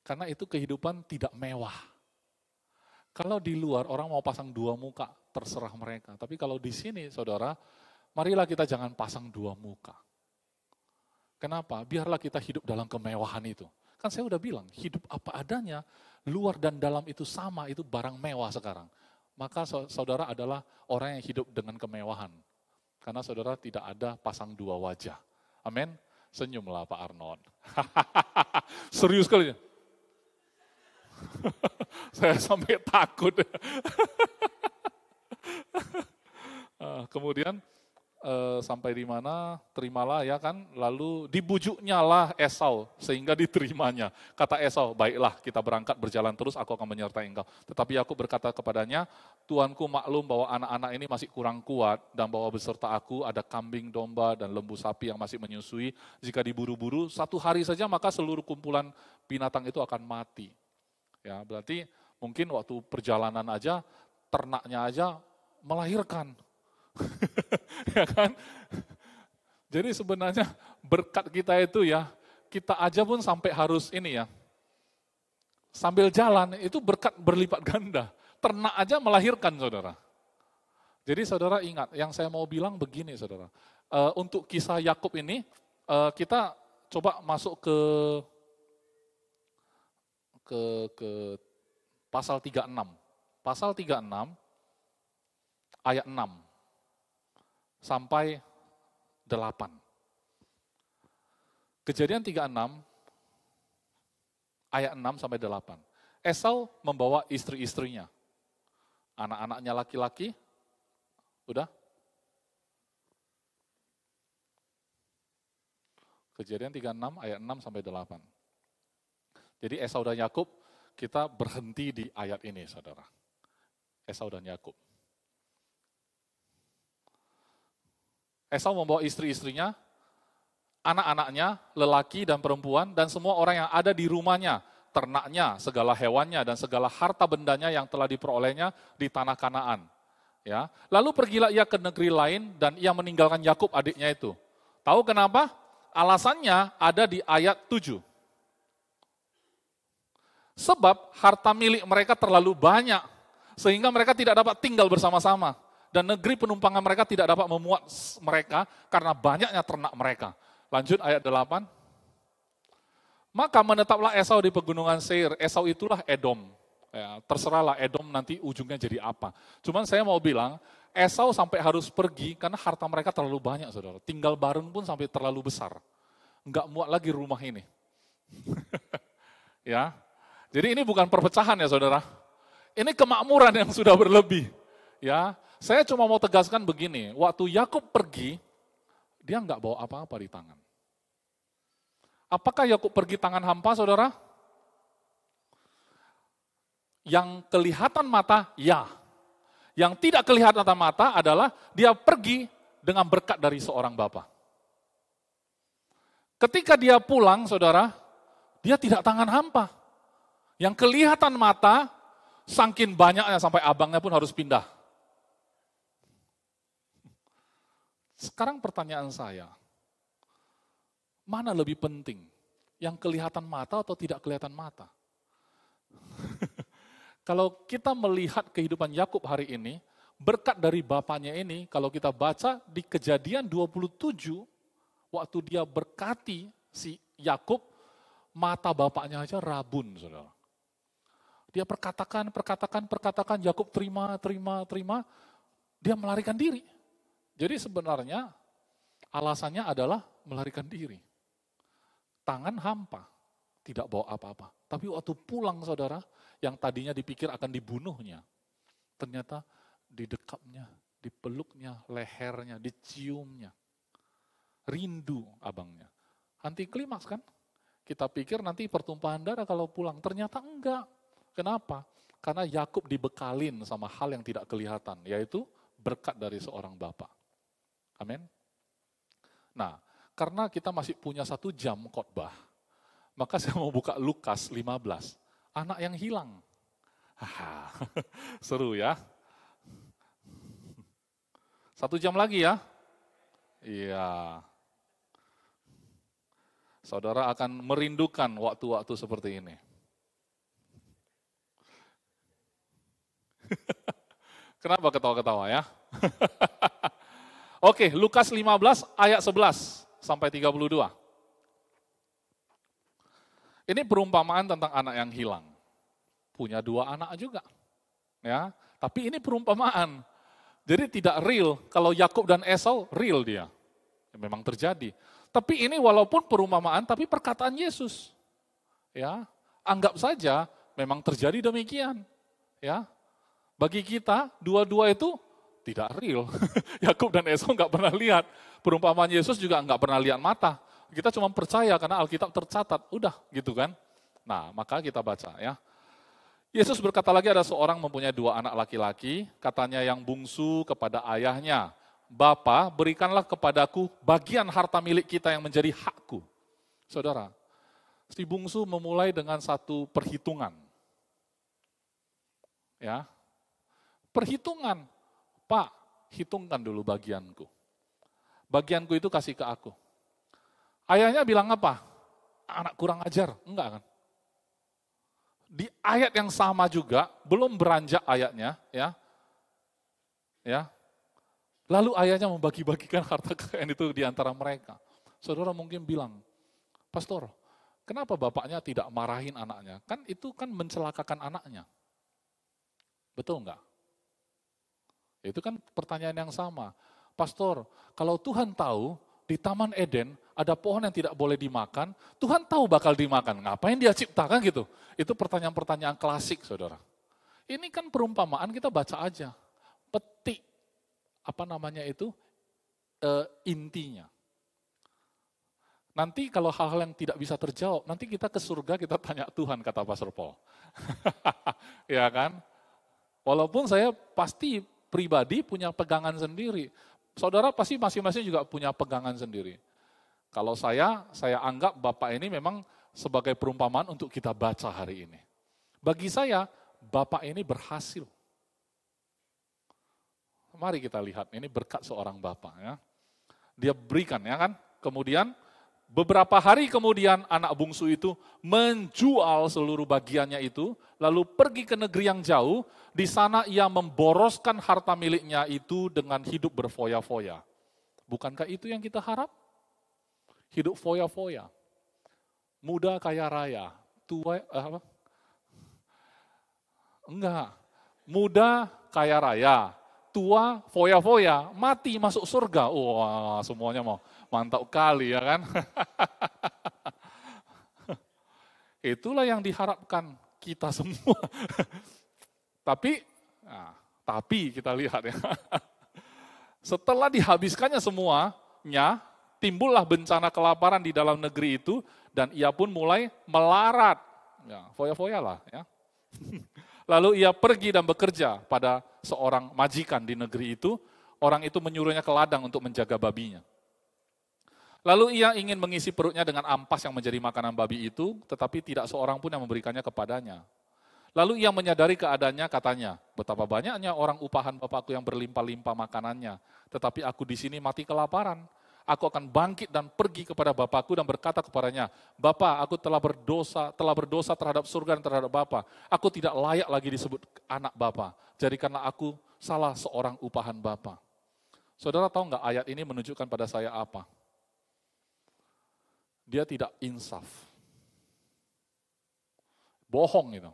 Karena itu kehidupan tidak mewah. Kalau di luar orang mau pasang dua muka, terserah mereka. Tapi kalau di sini saudara, marilah kita jangan pasang dua muka. Kenapa? Biarlah kita hidup dalam kemewahan itu. Kan saya udah bilang, hidup apa adanya, luar dan dalam itu sama, itu barang mewah sekarang. Maka saudara adalah orang yang hidup dengan kemewahan. Karena saudara tidak ada pasang dua wajah. Amin. Senyumlah Pak Arnold. Serius kali ya? Saya sampai takut. Kemudian sampai di mana? Terimalah ya kan. Lalu dibujuknya lah Esau sehingga diterimanya. Kata Esau, baiklah kita berangkat berjalan terus, aku akan menyertai engkau. Tetapi aku berkata kepadanya, Tuanku maklum bahwa anak-anak ini masih kurang kuat dan bahwa beserta aku ada kambing, domba, dan lembu sapi yang masih menyusui. Jika diburu-buru, 1 hari saja maka seluruh kumpulan binatang itu akan mati. Ya, berarti mungkin waktu perjalanan aja, ternaknya aja melahirkan. Ya kan? Jadi sebenarnya berkat kita itu ya, kita aja pun sampai harus ini ya, sambil jalan itu berkat berlipat ganda. Ternak aja melahirkan saudara. Jadi saudara ingat, yang saya mau bilang begini saudara. Untuk kisah Yakub ini, kita coba masuk ke pasal 36. Pasal 36 ayat 6 sampai 8. Kejadian 36 ayat 6 sampai 8. Esau membawa istri-istrinya. Anak-anaknya laki-laki. Udah? Kejadian 36 ayat 6 sampai 8. Jadi Esau dan Yakub, kita berhenti di ayat ini, saudara. Esau dan Yakub. Esau membawa istri-istrinya, anak-anaknya, lelaki dan perempuan, dan semua orang yang ada di rumahnya, ternaknya, segala hewannya, dan segala harta bendanya yang telah diperolehnya di tanah Kanaan. Ya. Lalu pergilah ia ke negeri lain, dan ia meninggalkan Yakub adiknya itu. Tahu kenapa? Alasannya ada di ayat 7. Sebab harta milik mereka terlalu banyak, sehingga mereka tidak dapat tinggal bersama-sama. Dan negeri penumpangan mereka tidak dapat memuat mereka karena banyaknya ternak mereka. Lanjut ayat 8. Maka menetaplah Esau di pegunungan Seir. Esau itulah Edom. Ya, terserahlah Edom nanti ujungnya jadi apa. Cuman saya mau bilang, Esau sampai harus pergi karena harta mereka terlalu banyak, saudara. Tinggal bareng pun sampai terlalu besar. Enggak muat lagi rumah ini. Ya, jadi ini bukan perpecahan ya saudara. Ini kemakmuran yang sudah berlebih. Ya, saya cuma mau tegaskan begini, waktu Yakub pergi, dia enggak bawa apa-apa di tangan. Apakah Yakub pergi tangan hampa, saudara? Yang kelihatan mata, ya. Yang tidak kelihatan mata adalah dia pergi dengan berkat dari seorang bapa. Ketika dia pulang, saudara, dia tidak tangan hampa. Yang kelihatan mata, saking banyaknya sampai abangnya pun harus pindah. Sekarang pertanyaan saya, mana lebih penting? Yang kelihatan mata atau tidak kelihatan mata? Kalau kita melihat kehidupan Yakub hari ini, berkat dari bapaknya ini, kalau kita baca di Kejadian 27, waktu dia berkati si Yakub, mata bapaknya aja rabun, saudara. Dia perkatakan, Yakub terima. Dia melarikan diri. Jadi sebenarnya alasannya adalah melarikan diri. Tangan hampa, tidak bawa apa-apa. Tapi waktu pulang saudara, yang tadinya dipikir akan dibunuhnya, ternyata didekapnya, dipeluknya, lehernya, diciumnya. Rindu abangnya. Anti klimaks kan? Kita pikir nanti pertumpahan darah kalau pulang, ternyata enggak. Kenapa? Karena Yakub dibekalin sama hal yang tidak kelihatan, yaitu berkat dari seorang bapak. Amin. Nah, karena kita masih punya 1 jam khotbah, maka saya mau buka Lukas 15. Anak yang hilang. Seru ya. 1 jam lagi ya. Iya. Saudara akan merindukan waktu-waktu seperti ini. Kenapa ketawa-ketawa ya? Oke, Lukas 15 ayat 11 sampai 32. Ini perumpamaan tentang anak yang hilang. Punya 2 anak juga. Ya, tapi ini perumpamaan. Jadi tidak real. Kalau Yakub dan Esau real dia. Memang terjadi. Tapi ini walaupun perumpamaan tapi perkataan Yesus. Ya, anggap saja memang terjadi demikian. Ya. Bagi kita dua-dua itu tidak real. Yakub dan Esau nggak pernah lihat. Perumpamaan Yesus juga nggak pernah lihat mata. Kita cuma percaya karena Alkitab tercatat. Udah gitu kan. Nah maka kita baca ya. Yesus berkata lagi, ada seorang mempunyai 2 anak laki-laki. Katanya yang bungsu kepada ayahnya, Bapa berikanlah kepadaku bagian harta milik kita yang menjadi hakku. Saudara, si bungsu memulai dengan satu perhitungan. Ya, perhitungan. Pak, hitungkan dulu bagianku. Bagianku itu kasih ke aku. Ayahnya bilang apa? Anak kurang ajar. Enggak kan? Di ayat yang sama juga, belum beranjak ayatnya, ya. Ya. Lalu ayahnya membagi-bagikan harta kekayaan itu di antara mereka. Saudara mungkin bilang, Pastor, kenapa bapaknya tidak marahin anaknya? Kan itu kan mencelakakan anaknya. Betul enggak? Itu kan pertanyaan yang sama. Pastor, kalau Tuhan tahu di Taman Eden ada pohon yang tidak boleh dimakan, Tuhan tahu bakal dimakan. Ngapain dia ciptakan gitu? Itu pertanyaan-pertanyaan klasik, saudara. Ini kan perumpamaan, kita baca aja. Petik, intinya. Nanti kalau hal-hal yang tidak bisa terjawab, nanti kita ke surga, kita tanya Tuhan, kata Pastor Paul. Ya kan? Walaupun saya pasti pribadi punya pegangan sendiri. Saudara pasti masing-masing juga punya pegangan sendiri. Kalau saya anggap Bapak ini memang sebagai perumpamaan untuk kita baca hari ini. Bagi saya, Bapak ini berhasil. Mari kita lihat, ini berkat seorang Bapak. Ya. Dia berikan, ya kan? Kemudian, beberapa hari kemudian anak bungsu itu menjual seluruh bagiannya itu, lalu pergi ke negeri yang jauh, di sana ia memboroskan harta miliknya itu dengan hidup berfoya-foya. Bukankah itu yang kita harap? Hidup foya-foya. Muda kaya raya, tua Enggak. Muda kaya raya, tua foya-foya, mati masuk surga. Wah, semuanya mau mantap kali ya kan? Itulah yang diharapkan kita semua. Tapi kita lihat ya. Setelah dihabiskannya semuanya, timbullah bencana kelaparan di dalam negeri itu, dan ia pun mulai melarat. Ya, foya-foya lah ya. Lalu ia pergi dan bekerja pada seorang majikan di negeri itu. Orang itu menyuruhnya ke ladang untuk menjaga babinya. Lalu ia ingin mengisi perutnya dengan ampas yang menjadi makanan babi itu, tetapi tidak seorang pun yang memberikannya kepadanya. Lalu ia menyadari keadaannya, katanya, betapa banyaknya orang upahan bapakku yang berlimpah-limpah makanannya, tetapi aku di sini mati kelaparan. Aku akan bangkit dan pergi kepada bapakku dan berkata kepadanya, Bapa, aku telah berdosa terhadap surga dan terhadap Bapa. Aku tidak layak lagi disebut anak Bapa. Jadikanlah aku salah seorang upahan Bapa. Saudara tahu nggak ayat ini menunjukkan pada saya apa? Dia tidak insaf. Bohong itu.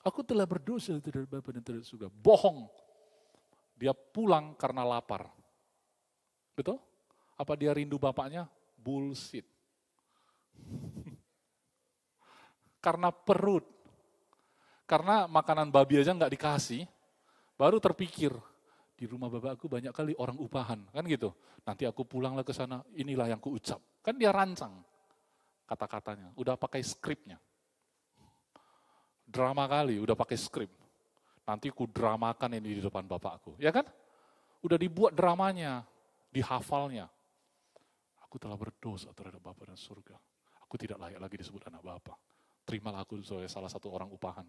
Aku telah berdosa terhadap Bapa dan terhadap surga. Bohong. Dia pulang karena lapar. Betul? Apa dia rindu bapaknya? Bullshit. Karena perut. Karena makanan babi aja nggak dikasih, baru terpikir, di rumah bapakku banyak kali orang upahan. Kan gitu. Nanti aku pulanglah ke sana, inilah yang kuucap. Kan dia rancang kata-katanya. Udah pakai skripnya. Drama kali, udah pakai skrip. Nanti ku dramakan ini di depan bapakku. Ya kan? Udah dibuat dramanya, dihafalnya. Aku telah berdosa terhadap Bapa dan surga. Aku tidak layak lagi disebut anak Bapa. Terimalah aku sebagai salah satu orang upahan.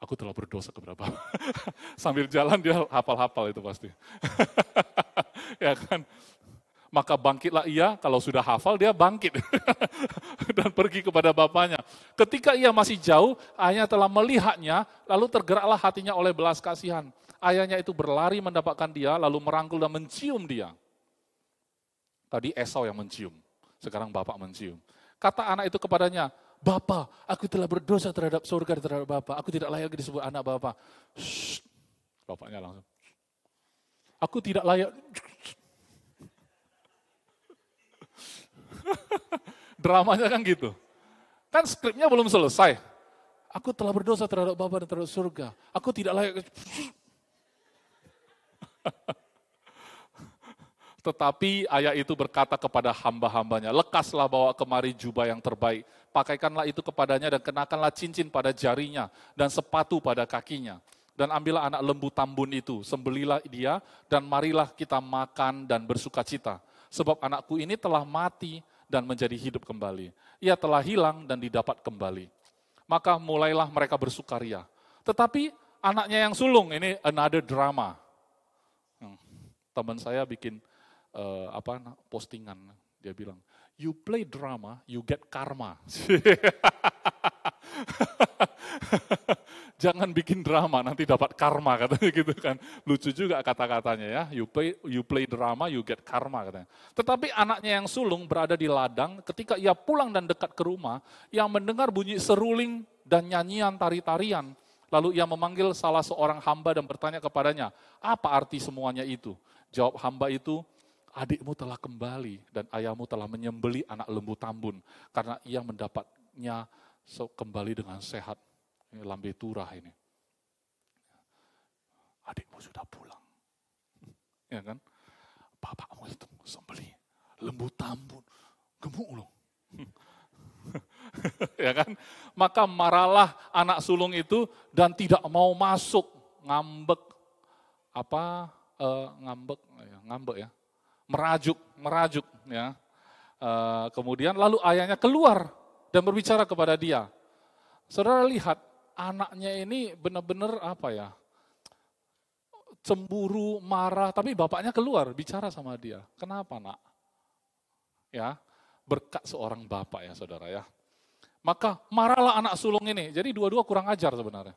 Aku telah berdosa kepada Bapa. Sambil jalan dia hafal-hafal itu pasti. Ya kan? Maka bangkitlah ia, kalau sudah hafal dia bangkit. Dan pergi kepada bapaknya. Ketika ia masih jauh, ayahnya telah melihatnya, lalu tergeraklah hatinya oleh belas kasihan. Ayahnya itu berlari mendapatkan dia, lalu merangkul dan mencium dia. Tadi Esau yang mencium, sekarang bapak mencium. Kata anak itu kepadanya, Bapa, aku telah berdosa terhadap surga dan terhadap Bapa. Aku tidak layak disebut anak Bapa. Shh. Bapaknya langsung. Aku tidak layak. Dramanya kan gitu. Kan skripnya belum selesai. Aku telah berdosa terhadap Bapa dan terhadap surga. Aku tidak layak. Tetapi ayah itu berkata kepada hamba-hambanya, lekaslah bawa kemari jubah yang terbaik. Pakaikanlah itu kepadanya dan kenakanlah cincin pada jarinya dan sepatu pada kakinya. Dan ambillah anak lembu tambun itu, sembelilah dia dan marilah kita makan dan bersuka cita. Sebab anakku ini telah mati dan menjadi hidup kembali. Ia telah hilang dan didapat kembali. Maka mulailah mereka bersukaria. Tetapi anaknya yang sulung, ini another drama. Teman saya bikin postingan, dia bilang, you play drama, you get karma. Jangan bikin drama, nanti dapat karma, katanya gitu kan. Lucu juga kata-katanya ya, you play drama, you get karma, katanya. Tetapi anaknya yang sulung berada di ladang, ketika ia pulang dan dekat ke rumah, ia mendengar bunyi seruling dan nyanyian tari-tarian. Lalu ia memanggil salah seorang hamba dan bertanya kepadanya, apa arti semuanya itu? Jawab hamba itu, adikmu telah kembali dan ayahmu telah menyembeli anak lembu tambun karena ia mendapatnya kembali dengan sehat. Ini lambe turah ini. Adikmu sudah pulang. Ya kan? Bapakmu itu sembeli lembu tambun. Gemuk loh. Ya kan? Maka marahlah anak sulung itu dan tidak mau masuk. Ngambek ya. Merajuk ya. Kemudian lalu ayahnya keluar dan berbicara kepada dia. Saudara lihat, anaknya ini benar-benar cemburu, marah, tapi bapaknya keluar bicara sama dia. Kenapa, Nak? Ya, berkat seorang bapak ya, Saudara ya. Maka marahlah anak sulung ini. Jadi dua-dua kurang ajar sebenarnya.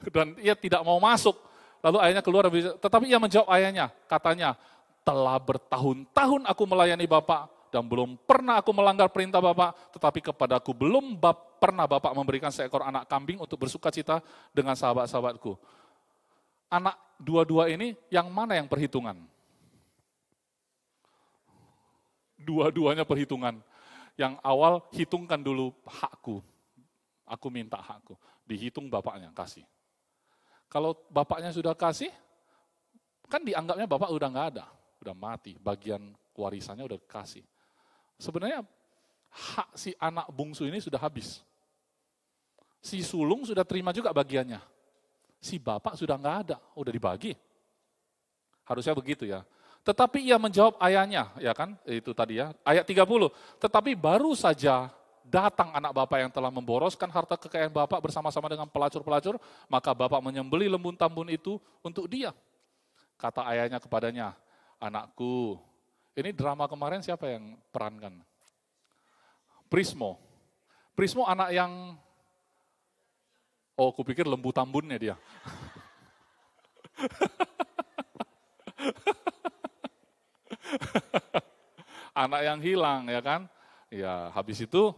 Dan ia tidak mau masuk. Lalu ayahnya keluar, tetapi ia menjawab ayahnya, katanya, telah bertahun-tahun aku melayani Bapak, dan belum pernah aku melanggar perintah Bapak, tetapi kepadaku belum pernah Bapak memberikan seekor anak kambing untuk bersuka cita dengan sahabat-sahabatku. Anak dua-dua ini, yang mana yang perhitungan? Dua-duanya perhitungan. Yang awal, hitungkan dulu hakku. Aku minta hakku. Dihitung bapaknya, kasih. Kalau bapaknya sudah kasih, kan dianggapnya bapak udah nggak ada, udah mati, bagian warisannya udah kasih. Sebenarnya hak si anak bungsu ini sudah habis. Si sulung sudah terima juga bagiannya. Si bapak sudah nggak ada, udah dibagi. Harusnya begitu ya. Tetapi ia menjawab ayahnya, ya kan, itu tadi ya, ayat 30. Tetapi baru saja datang anak bapak yang telah memboroskan harta kekayaan bapak bersama-sama dengan pelacur-pelacur, maka bapak menyembeli lembu tambun itu untuk dia. Kata ayahnya kepadanya, anakku, ini drama kemarin siapa yang perankan? Prismo. Prismo anak yang, kupikir lembu tambunnya dia. Anak yang hilang, ya kan? Ya, habis itu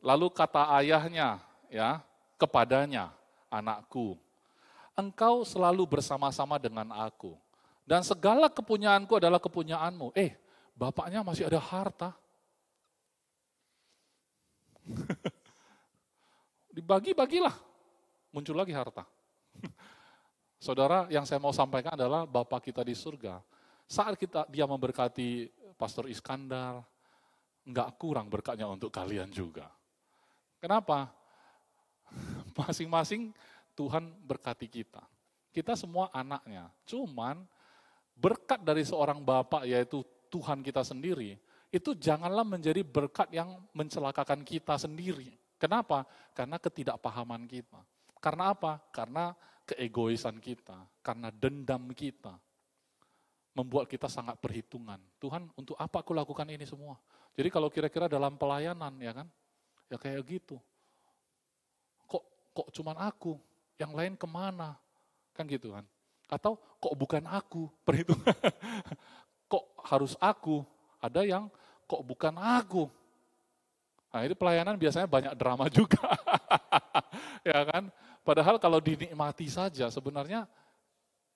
Lalu kata ayahnya, ya, kepadanya, anakku, engkau selalu bersama-sama dengan aku. Dan segala kepunyaanku adalah kepunyaanmu. Bapaknya masih ada harta. Dibagi-bagilah, muncul lagi harta. Saudara, yang saya mau sampaikan adalah Bapa kita di surga. Saat dia memberkati Pastor Iskandar, enggak kurang berkatnya untuk kalian juga. Kenapa? Masing-masing Tuhan berkati kita. Kita semua anaknya. Cuman berkat dari seorang Bapa, yaitu Tuhan kita sendiri, itu janganlah menjadi berkat yang mencelakakan kita sendiri. Kenapa? Karena ketidakpahaman kita. Karena apa? Karena keegoisan kita, karena dendam kita. Membuat kita sangat perhitungan. Tuhan, untuk apa aku lakukan ini semua? Jadi kalau kira-kira dalam pelayanan, ya kan? Ya kayak gitu. Kok cuman aku? Yang lain kemana? Kan gitu kan. Atau kok bukan aku? Perhitungan. Kok harus aku? Ada yang kok bukan aku? Nah ini pelayanan biasanya banyak drama juga. Ya kan? Padahal kalau dinikmati saja sebenarnya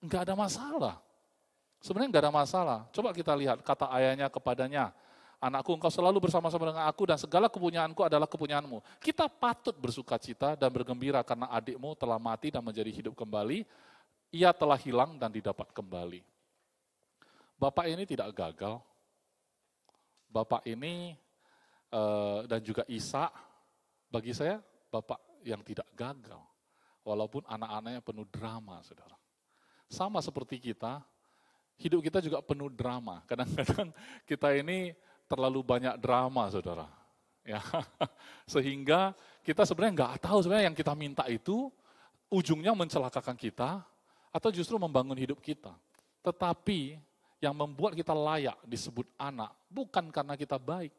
enggak ada masalah. Sebenarnya enggak ada masalah. Coba kita lihat kata ayahnya kepadanya, anakku engkau selalu bersama-sama dengan aku dan segala kepunyaanku adalah kepunyaanmu. Kita patut bersuka cita dan bergembira karena adikmu telah mati dan menjadi hidup kembali. Ia telah hilang dan didapat kembali. Bapak ini tidak gagal. Bapak ini dan juga Ishak, bagi saya bapak yang tidak gagal. Walaupun anak-anaknya penuh drama, saudara. Sama seperti kita, hidup kita juga penuh drama. Kadang-kadang kita ini terlalu banyak drama, saudara. Ya, sehingga kita sebenarnya nggak tahu sebenarnya yang kita minta itu ujungnya mencelakakan kita atau justru membangun hidup kita. Tetapi yang membuat kita layak disebut anak bukan karena kita baik,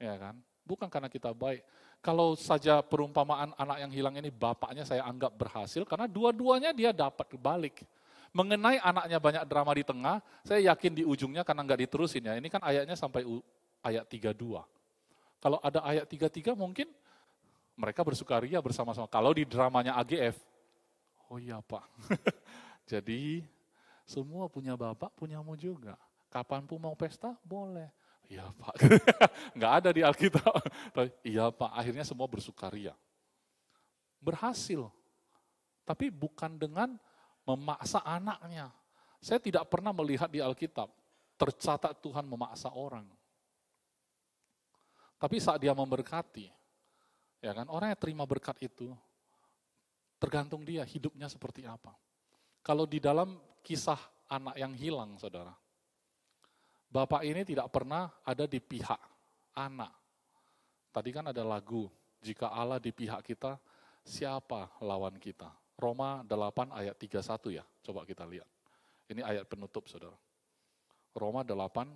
ya kan? Bukan karena kita baik. Kalau saja perumpamaan anak yang hilang ini bapaknya saya anggap berhasil karena dua-duanya dia dapat balik. Mengenai anaknya banyak drama di tengah, saya yakin di ujungnya karena nggak diterusin ya. Ini kan ayatnya sampai ayat 32. Kalau ada ayat 33 mungkin mereka bersukaria bersama-sama. Kalau di dramanya AGF, oh iya Pak. Jadi semua punya bapak, punyamu juga. Kapanpun mau pesta, boleh. Iya Pak. Nggak ada di Alkitab. Iya Pak, akhirnya semua bersukaria. Berhasil. Tapi bukan dengan memaksa anaknya. Saya tidak pernah melihat di Alkitab tercatat Tuhan memaksa orang. Tapi saat dia memberkati, ya kan, orang yang terima berkat itu tergantung dia hidupnya seperti apa. Kalau di dalam kisah anak yang hilang, saudara, bapak ini tidak pernah ada di pihak anak. Tadi kan ada lagu, jika Allah di pihak kita, siapa lawan kita? Roma 8 ayat 31 ya, coba kita lihat. Ini ayat penutup, saudara. Roma 8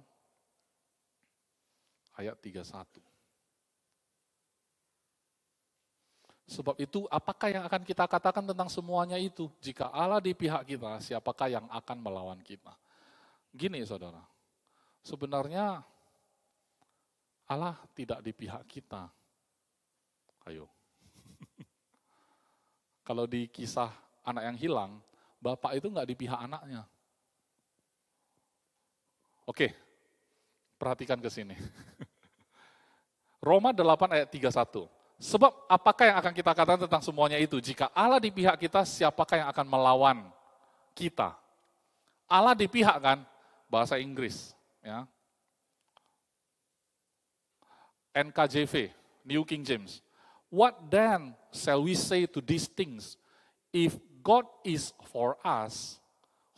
ayat 31. Sebab itu, apakah yang akan kita katakan tentang semuanya itu? Jika Allah di pihak kita, siapakah yang akan melawan kita? Gini, saudara. Sebenarnya Allah tidak di pihak kita. Ayo. Kalau di kisah anak yang hilang, bapak itu nggak di pihak anaknya. Oke, perhatikan ke sini. Roma 8 ayat 31. Sebab apakah yang akan kita katakan tentang semuanya itu? Jika Allah di pihak kita, siapakah yang akan melawan kita? Allah di pihak kan, bahasa Inggris. Ya. NKJV, New King James. What then shall we say to these things? If God is for us,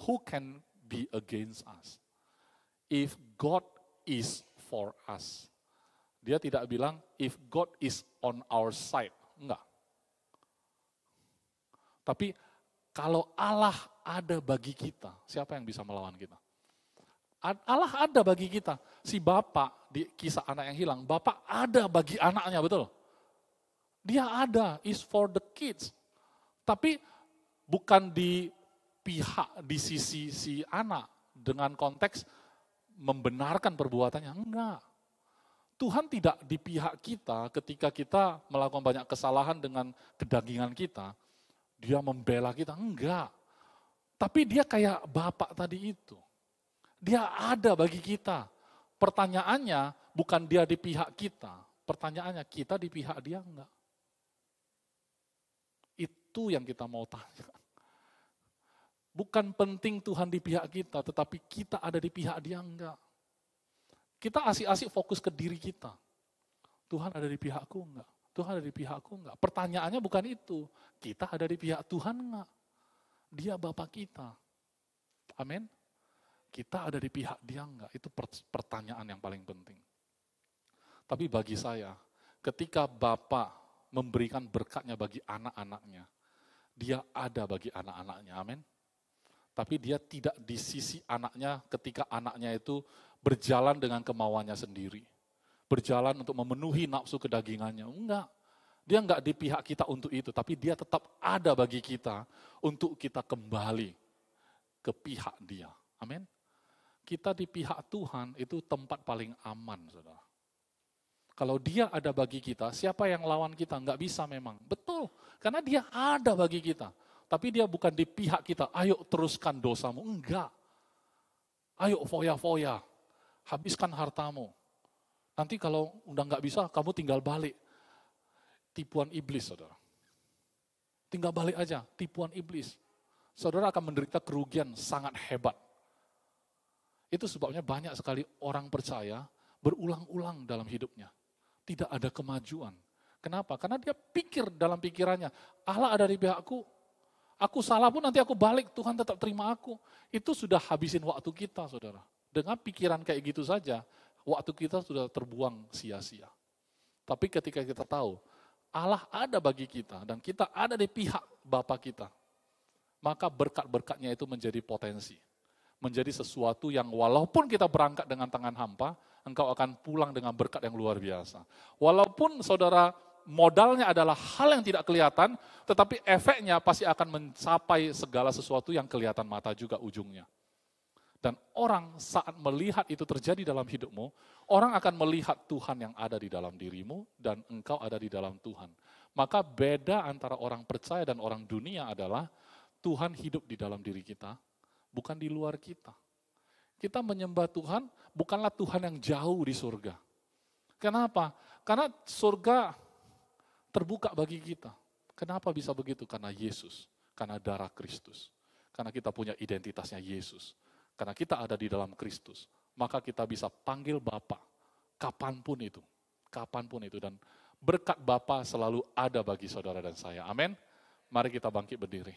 who can be against us? If God is for us. Dia tidak bilang, if God is on our side. Enggak. Tapi, kalau Allah ada bagi kita, siapa yang bisa melawan kita? Allah ada bagi kita. Si bapak di kisah anak yang hilang, bapak ada bagi anaknya, betul? Dia ada, is for the kids. Tapi bukan di pihak, di sisi si anak dengan konteks membenarkan perbuatannya, enggak. Tuhan tidak di pihak kita ketika kita melakukan banyak kesalahan dengan kedagingan kita. Dia membela kita, enggak. Tapi dia kayak Bapak tadi itu. Dia ada bagi kita. Pertanyaannya bukan dia di pihak kita. Pertanyaannya kita di pihak dia enggak. Itu yang kita mau tanya. Bukan penting Tuhan di pihak kita, tetapi kita ada di pihak dia enggak. Kita asik-asik fokus ke diri kita. Tuhan ada di pihakku enggak? Tuhan ada di pihakku enggak? Pertanyaannya bukan itu. Kita ada di pihak Tuhan enggak? Dia Bapa kita. Amin. Kita ada di pihak dia enggak? Itu pertanyaan yang paling penting. Tapi bagi saya, ketika Bapa memberikan berkatnya bagi anak-anaknya, dia ada bagi anak-anaknya. Amin. Tapi dia tidak di sisi anaknya ketika anaknya itu berjalan dengan kemauannya sendiri. Berjalan untuk memenuhi nafsu kedagingannya. Enggak. Dia enggak di pihak kita untuk itu, tapi dia tetap ada bagi kita untuk kita kembali ke pihak dia. Amin. Kita di pihak Tuhan itu tempat paling aman, saudara. Kalau dia ada bagi kita, siapa yang lawan kita? Enggak bisa memang. Betul, karena dia ada bagi kita. Tapi dia bukan di pihak kita, ayo teruskan dosamu. Enggak. Ayo foya-foya, habiskan hartamu. Nanti kalau udah enggak bisa, kamu tinggal balik. Tipuan iblis, saudara. Tinggal balik aja, tipuan iblis. Saudara akan menderita kerugian sangat hebat. Itu sebabnya banyak sekali orang percaya berulang-ulang dalam hidupnya. Tidak ada kemajuan. Kenapa? Karena dia pikir dalam pikirannya, Allah ada di pihakku. Aku salah pun nanti aku balik, Tuhan tetap terima aku. Itu sudah habisin waktu kita, saudara. Dengan pikiran kayak gitu saja, waktu kita sudah terbuang sia-sia. Tapi ketika kita tahu, Allah ada bagi kita dan kita ada di pihak Bapa kita, maka berkat-berkatnya itu menjadi potensi. Menjadi sesuatu yang walaupun kita berangkat dengan tangan hampa, engkau akan pulang dengan berkat yang luar biasa. Walaupun saudara modalnya adalah hal yang tidak kelihatan, tetapi efeknya pasti akan mencapai segala sesuatu yang kelihatan mata juga ujungnya. Dan orang saat melihat itu terjadi dalam hidupmu, orang akan melihat Tuhan yang ada di dalam dirimu dan engkau ada di dalam Tuhan. Maka beda antara orang percaya dan orang dunia adalah Tuhan hidup di dalam diri kita, bukan di luar kita. Kita menyembah Tuhan, bukanlah Tuhan yang jauh di surga. Kenapa? Karena surga terbuka bagi kita. Kenapa bisa begitu? Karena Yesus, karena darah Kristus. Karena kita punya identitasnya Yesus. Karena kita ada di dalam Kristus. Maka kita bisa panggil Bapa kapanpun itu. Kapanpun itu. Dan berkat Bapa selalu ada bagi saudara dan saya. Amin. Mari kita bangkit berdiri.